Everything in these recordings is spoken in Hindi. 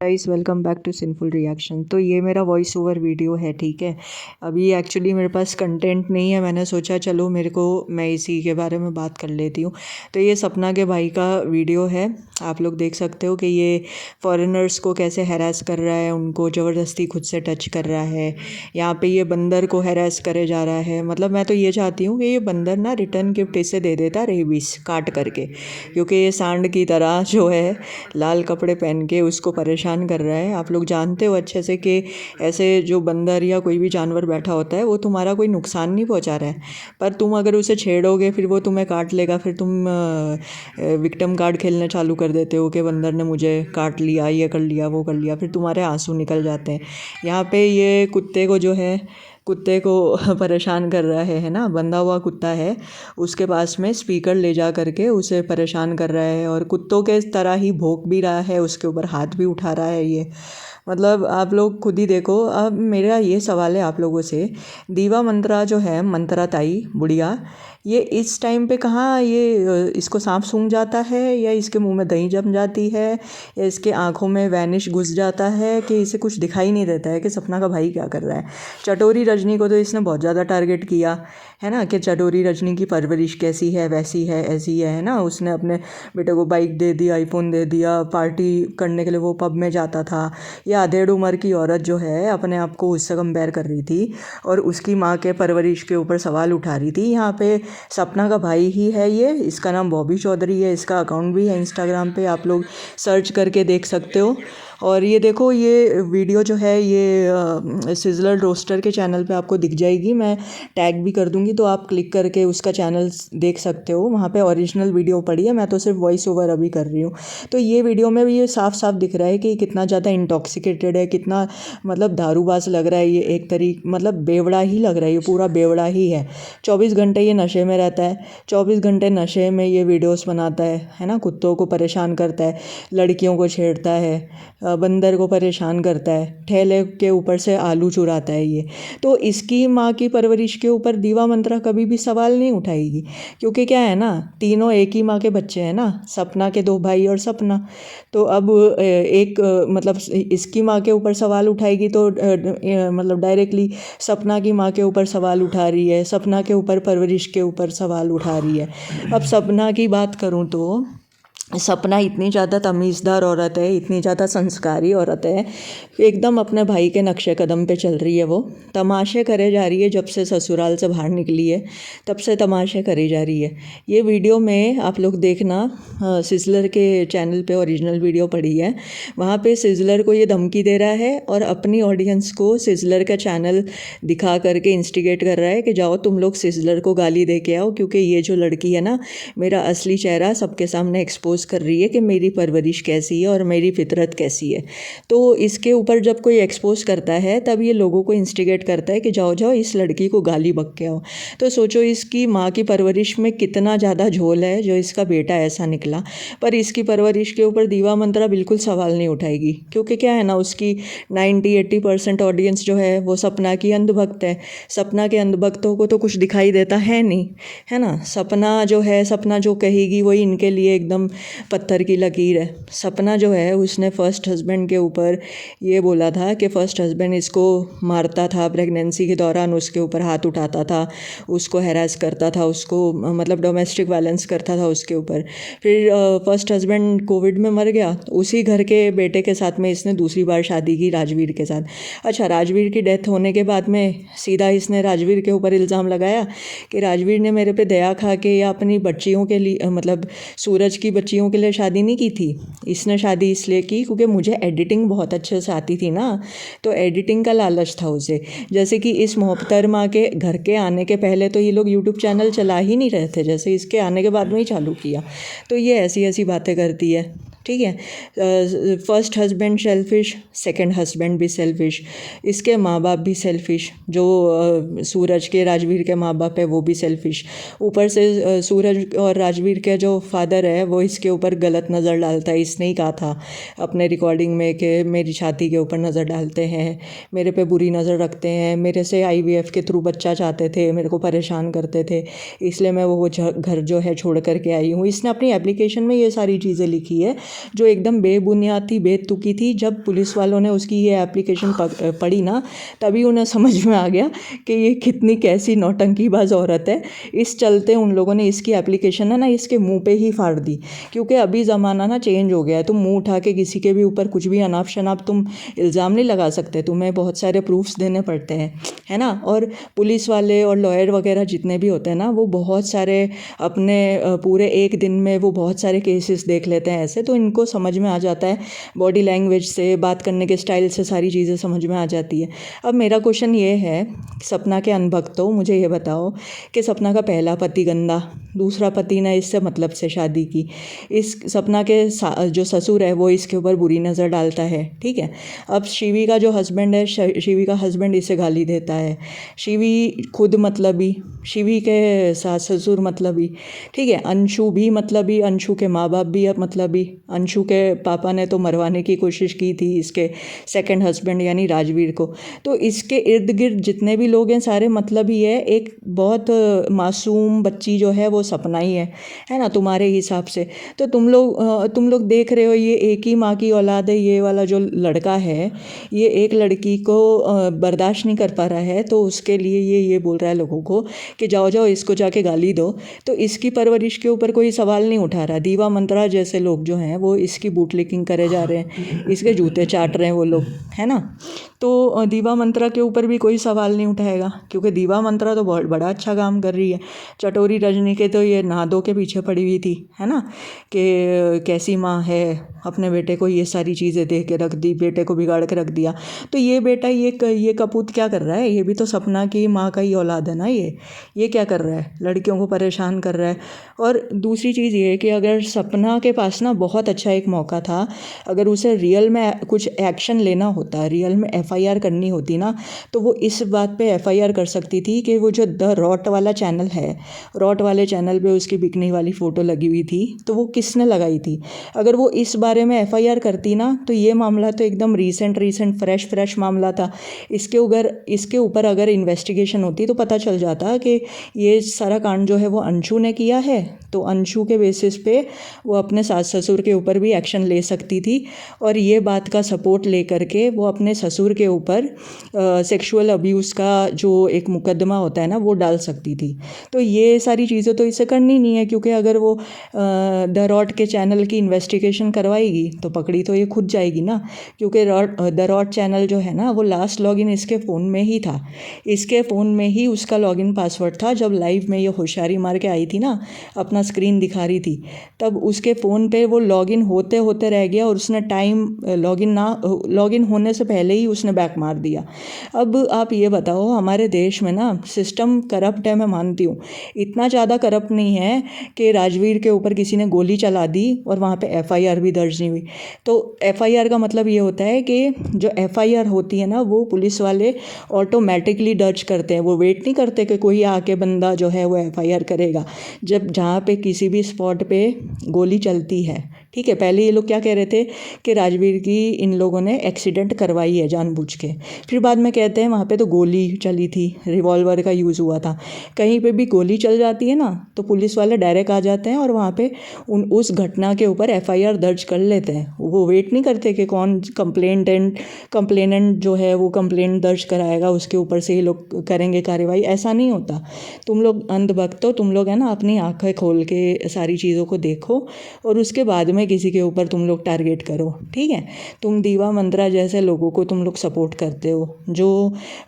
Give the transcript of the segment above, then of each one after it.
Guys welcome back to sinful reaction. तो ये मेरा वॉइस ओवर वीडियो है, ठीक है। अभी एक्चुअली मेरे पास कंटेंट नहीं है, मैंने सोचा चलो मैं इसी के बारे में बात कर लेती हूँ। तो ये सपना के भाई का वीडियो है, आप लोग देख सकते हो कि ये फॉरेनर्स को कैसे हैरास कर रहा है, उनको ज़बरदस्ती खुद से टच कर रहा है। यहाँ पे ये बंदर को हैरास करे जा रहा है। मतलब मैं तो ये चाहती हूँ कि ये बंदर ना रिटर्न गिफ्ट इसे दे देता रेबीज काट करके, क्योंकि ये सांड की तरह जो है लाल कपड़े पहन के उसको परेशान कर रहा है। आप लोग जानते हो अच्छे से कि ऐसे जो बंदर या कोई भी जानवर बैठा होता है वो तुम्हारा कोई नुकसान नहीं पहुंचा रहा है, पर तुम अगर उसे छेड़ोगे फिर वो तुम्हें काट लेगा। फिर तुम विक्टिम कार्ड खेलने चालू कर देते हो कि बंदर ने मुझे काट लिया, ये कर लिया, वो कर लिया, फिर तुम्हारे आंसू निकल जाते हैं। यहाँ पे ये कुत्ते को परेशान कर रहा है ना, बंधा हुआ कुत्ता है, उसके पास में स्पीकर ले जा करके उसे परेशान कर रहा है और कुत्तों के तरह ही भौंक भी रहा है, उसके ऊपर हाथ भी उठा रहा है ये। मतलब आप लोग खुद ही देखो। अब मेरा ये सवाल है आप लोगों से, दीवा मंत्रा जो है, मंत्रा ताई बुढ़िया, ये इस टाइम पे कहाँ इसको सांप सूंघ जाता है, या इसके मुंह में दही जम जाती है, या इसके आंखों में वैनिश घुस जाता है, कि इसे कुछ दिखाई नहीं देता है कि सपना का भाई क्या कर रहा है। चटोरी रजनी को तो इसने बहुत ज़्यादा टारगेट किया है ना, कि चटोरी रजनी की परवरिश कैसी है, वैसी है, ऐसी है ना। उसने अपने बेटे को बाइक दे दी, आईफोन दे दिया, पार्टी करने के लिए वो पब में जाता था। ये आधेड़ उम्र की औरत जो है अपने आप को उससे कंपेयर कर रही थी और उसकी माँ के परवरिश के ऊपर सवाल उठा रही थी। यहाँ पे सपना का भाई ही है ये, इसका नाम बॉबी चौधरी है, इसका अकाउंट भी है इंस्टाग्राम पे, आप लोग सर्च करके देख सकते हो। और ये देखो, ये वीडियो जो है ये सिजलर रोस्टर के चैनल पे आपको दिख जाएगी, मैं टैग भी कर दूंगी, तो आप क्लिक करके उसका चैनल देख सकते हो। वहाँ पे ओरिजिनल वीडियो पड़ी है, मैं तो सिर्फ वॉइस ओवर अभी कर रही हूँ। तो ये वीडियो में भी ये साफ साफ दिख रहा है कि कितना ज़्यादा इंटॉक्सिकेटेड है, कितना मतलब दारूबाज लग रहा है ये, एक तरीके मतलब बेवड़ा ही लग रहा है, ये पूरा बेवड़ा ही है। 24 घंटे ये नशे में रहता है, 24 घंटे नशे में ये वीडियोस बनाता है ना, कुत्तों को परेशान करता है, लड़कियों को छेड़ता है, बंदर को परेशान करता है, ठेले के ऊपर से आलू चुराता है ये। तो इसकी माँ की परवरिश के ऊपर दीवा मंत्रा कभी भी सवाल नहीं उठाएगी, क्योंकि क्या है ना, तीनों एक ही माँ के बच्चे हैं ना, सपना के 2 भाई और सपना। तो अब मतलब इसकी माँ के ऊपर सवाल उठाएगी तो मतलब डायरेक्टली सपना की माँ के ऊपर सवाल उठा रही है, सपना के ऊपर परवरिश के ऊपर सवाल उठा रही है। अब सपना की बात करूँ तो सपना इतनी ज़्यादा तमीज़दार औरत है, इतनी ज़्यादा संस्कारी औरत है, एकदम अपने भाई के नक्शे कदम पे चल रही है। वो तमाशे करे जा रही है, जब से ससुराल से बाहर निकली है तब से तमाशे करी जा रही है। ये वीडियो में आप लोग देखना, सिजलर के चैनल पे ओरिजिनल वीडियो पड़ी है, वहाँ पे सिजलर को ये धमकी दे रहा है और अपनी ऑडियंस को सिजलर का चैनल दिखा करके इंस्टिगेट कर रहा है कि जाओ तुम लोग सिजलर को गाली दे के आओ, क्योंकि ये जो लड़की है ना, मेरा असली चेहरा सबके सामने एक्सपोज कर रही है कि मेरी परवरिश कैसी है और मेरी फितरत कैसी है। तो इसके ऊपर जब कोई एक्सपोज करता है तब ये लोगों को इंस्टिगेट करता है कि जाओ जाओ इस लड़की को गाली बक के आओ। तो सोचो इसकी माँ की परवरिश में कितना ज़्यादा झोल है, जो इसका बेटा ऐसा निकला। पर इसकी परवरिश के ऊपर दीवा मंत्रा बिल्कुल सवाल नहीं उठाएगी, क्योंकि क्या है ना, उसकी 90-80% ऑडियंस जो है वो सपना की अंधभक्त है। सपना के अंधभक्तों को तो कुछ दिखाई देता है नहीं, है ना। सपना जो कहेगी वही इनके लिए एकदम पत्थर की लकीर है। सपना जो है उसने फर्स्ट हस्बैंड के ऊपर ये बोला था कि फर्स्ट हस्बैंड इसको मारता था प्रेगनेंसी के दौरान, उसके ऊपर हाथ उठाता था, उसको हैरास करता था, उसको मतलब डोमेस्टिक वायलेंस करता था उसके ऊपर। फिर फर्स्ट हस्बैंड कोविड में मर गया, उसी घर के बेटे के साथ में इसने दूसरी बार शादी की, राजवीर के साथ। अच्छा, राजवीर की डेथ होने के बाद में सीधा इसने राजवीर के ऊपर इल्ज़ाम लगाया कि राजवीर ने मेरे पे दया खा के या अपनी बच्चियों के लिए मतलब सूरज की बच्चियों के लिए शादी नहीं की थी। इसने शादी इसलिए की क्योंकि मुझे एडिटिंग बहुत अच्छे से आती थी ना, तो एडिटिंग का लालच था उसे। जैसे कि इस मोहतरमा के घर के आने के पहले तो ये लोग यूट्यूब चैनल चला ही नहीं रहे थे, जैसे इसके आने के बाद में ही चालू किया। तो ये ऐसी ऐसी बातें करती है, ठीक है। First husband selfish, second husband भी सेल्फिश, इसके माँ बाप भी सेल्फिश, जो सूरज के राजवीर के माँ बाप है वो भी सेल्फिश। ऊपर से सूरज और राजवीर के जो फादर है वो इसके ऊपर गलत नज़र डालता है। इसने ही कहा था अपने रिकॉर्डिंग में कि मेरी छाती के ऊपर नज़र डालते हैं, मेरे पे बुरी नज़र रखते हैं, मेरे से IVF के थ्रू बच्चा चाहते थे, मेरे को परेशान करते थे, इसलिए मैं वो घर जो है छोड़ करके आई हूँ। इसने अपनी एप्लीकेशन में ये सारी चीज़ें लिखी है। जो एकदम बेबुनियाद थी, बेतुकी थी। जब पुलिस वालों ने उसकी ये एप्लीकेशन पढ़ी ना, तभी उन्हें समझ में आ गया कि ये कितनी कैसी नौटंकीबाज औरत है। इस चलते उन लोगों ने इसकी एप्लीकेशन है ना इसके मुंह पे ही फाड़ दी, क्योंकि अभी ज़माना ना चेंज हो गया है। तुम मुंह उठा के किसी के भी ऊपर कुछ भी अनाप शनाप तुम इल्ज़ाम नहीं लगा सकते, तुम्हें बहुत सारे प्रूफ्स देने पड़ते हैं, है ना। और पुलिस वाले और लॉयर वगैरह जितने भी होते हैं ना, वो बहुत सारे अपने पूरे एक दिन में वो बहुत सारे केसेस देख लेते हैं ऐसे, तो इनको समझ में आ जाता है, बॉडी लैंग्वेज से, बात करने के स्टाइल से सारी चीज़ें समझ में आ जाती है। अब मेरा क्वेश्चन ये है, सपना के अनभक्तों, मुझे ये बताओ कि सपना का पहला पति गंदा, दूसरा पति ने इससे मतलब से शादी की, इस सपना के जो ससुर है वो इसके ऊपर बुरी नज़र डालता है, ठीक है। अब शिवी का जो हस्बैंड है, शिवी का हस्बैंड इसे गाली देता है, शिवी खुद मतलबी, शिवी के सास ससुर मतलबी, ठीक है। अंशु भी मतलबी, अंशु के माँ बाप भी मतलबी, अंशु के पापा ने तो मरवाने की कोशिश की थी इसके सेकंड हस्बैंड यानी राजवीर को। तो इसके इर्द गिर्द जितने भी लोग हैं सारे मतलब ही है। एक बहुत मासूम बच्ची जो है वो सपना ही है ना तुम्हारे हिसाब से। तो तुम लोग देख रहे हो, ये एक ही माँ की औलाद है। ये वाला जो लड़का है ये एक लड़की को बर्दाश्त नहीं कर पा रहा है, तो उसके लिए ये बोल रहा है लोगों को कि जाओ जाओ इसको जाके गाली दो। तो इसकी परवरिश के ऊपर कोई सवाल नहीं उठा रहा। दीवा मंत्रा जैसे लोग जो हैं वो इसकी बूटलेकिंग करे जा रहे हैं, इसके जूते चाट रहे हैं वो लोग, है ना। तो दीवा मंत्रा के ऊपर भी कोई सवाल नहीं उठाएगा, क्योंकि दीवा मंत्रा तो बहुत बड़ा अच्छा काम कर रही है। चटोरी रजनी के तो ये नहा धो के पीछे पड़ी हुई थी, है ना, कि कैसी माँ है, अपने बेटे को ये सारी चीज़ें दे के रख दी, बेटे को बिगाड़ के रख दिया। तो ये बेटा ये कपूत क्या कर रहा है, ये भी तो सपना की माँ का ही औलाद है ना। ये क्या कर रहा है, लड़कियों को परेशान कर रहा है। और दूसरी चीज़ ये है कि अगर सपना के पास ना बहुत अच्छा एक मौका था, अगर उसे रियल में कुछ एक्शन लेना होता, रियल में एफआईआर करनी होती ना, तो वो इस बात पे एफआईआर कर सकती थी कि वो जो द रॉट वाला चैनल है, रॉट वाले चैनल पे उसकी बिकनी वाली फ़ोटो लगी हुई थी, तो वो किसने लगाई थी। अगर वो इस बारे में एफआईआर करती ना, तो ये मामला तो एकदम रीसेंट फ्रेश मामला था। इसके ऊपर अगर इन्वेस्टिगेशन होती तो पता चल जाता कि ये सारा कांड जो है वो अंशु ने किया है। तो अंशु के बेसिस पे वो अपने सास ससुर के ऊपर भी एक्शन ले सकती थी, और ये बात का सपोर्ट ले करके वो अपने ससुर के ऊपर सेक्सुअल अब्यूज़ का जो एक मुकदमा होता है ना वो डाल सकती थी। तो ये सारी चीज़ें तो इसे करनी नहीं है, क्योंकि अगर वो द रॉट के चैनल की इन्वेस्टिगेशन करवाएगी तो पकड़ी तो ये खुद जाएगी ना, क्योंकि द रॉट चैनल जो है ना वो लास्ट लॉगिन इसके फ़ोन में ही था। इसके फ़ोन में ही उसका लॉगिन पासवर्ड था। जब लाइव में ये होशियारी मार के आई थी ना, अपना स्क्रीन दिखा रही थी, तब उसके फ़ोन पे वो लॉगिन होते होते रह गया, और उसने टाइम लॉगिन होने से पहले ही उसने बैक मार दिया। अब आप ये बताओ, हमारे देश में ना सिस्टम करप्ट है, मैं मानती हूँ, इतना ज़्यादा करप्ट नहीं है कि राजवीर के ऊपर किसी ने गोली चला दी और वहाँ पे एफआईआर भी दर्ज नहीं हुई। तो एफआईआर का मतलब ये होता है कि जो एफआईआर होती है ना वो पुलिस वाले ऑटोमेटिकली दर्ज करते हैं, वो वेट नहीं करते कि कोई आके बंदा जो है वो एफआईआर करेगा। जब जहाँ पे किसी भी स्पॉट पे गोली चलती है, ठीक है, पहले ये लोग क्या कह रहे थे कि राजवीर की इन लोगों ने एक्सीडेंट करवाई है जानबूझ के, फिर बाद में कहते हैं वहाँ पे तो गोली चली थी, रिवॉल्वर का यूज़ हुआ था। कहीं पे भी गोली चल जाती है ना तो पुलिस वाले डायरेक्ट आ जाते हैं और वहाँ पे उस घटना के ऊपर एफआईआर दर्ज कर लेते हैं। वो वेट नहीं करते कि कौन कंप्लेनेंट जो है वो कंप्लेंट दर्ज कराएगा, उसके ऊपर से ही लोग करेंगे कार्रवाई, ऐसा नहीं होता। तुम लोग अंधभक्त हो, तुम लोग है ना अपनी आंखें खोल के सारी चीज़ों को देखो और उसके बाद में किसी के ऊपर तुम लोग टारगेट करो, ठीक है। तुम दीवा मंत्रा जैसे लोगों को तुम लोग सपोर्ट करते हो। जो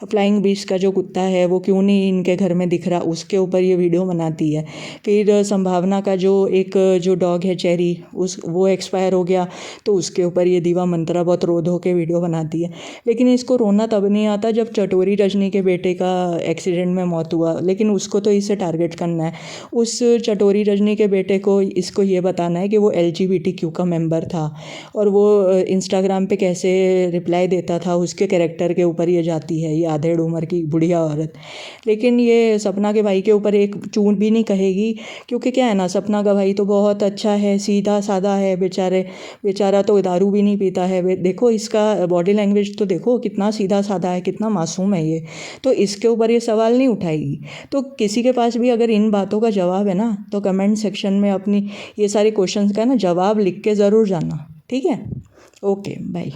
फ्लाइंग बीस्ट का जो कुत्ता है वो क्यों नहीं इनके घर में दिख रहा, उसके ऊपर ये वीडियो बनाती है। फिर संभावना का जो डॉग है चेरी, वो एक्सपायर हो गया तो उसके ऊपर ये दीवा मंत्रा बहुत रो धो के वीडियो बनाती है। लेकिन इसको रोना तब नहीं आता जब चटोरी रजनी के बेटे का एक्सीडेंट में मौत हुआ, लेकिन उसको तो इससे टारगेट करना है। उस चटोरी रजनी के बेटे को इसको ये बताना है कि वो LGBTQ का मेंबर था और वो इंस्टाग्राम पे कैसे रिप्लाई देता था, उसके कैरेक्टर के ऊपर ये जाती है, ये आधेड़ उम्र की बुढ़िया औरत। लेकिन ये सपना के भाई के ऊपर एक चून भी नहीं कहेगी, क्योंकि क्या है ना, सपना का भाई तो बहुत अच्छा है, सीधा साधा है, बेचारा तो दारू भी नहीं पीता है। देखो इसका बॉडी लैंग्वेज तो देखो, कितना सीधा साधा है, कितना मासूम है ये, तो इसके ऊपर ये सवाल नहीं उठाएगी। तो किसी के पास भी अगर इन बातों का जवाब है ना तो कमेंट सेक्शन में अपनी ये सारे क्वेश्चंस का ना जवाब जवाब लिख के ज़रूर जाना, ठीक है। Okay bye.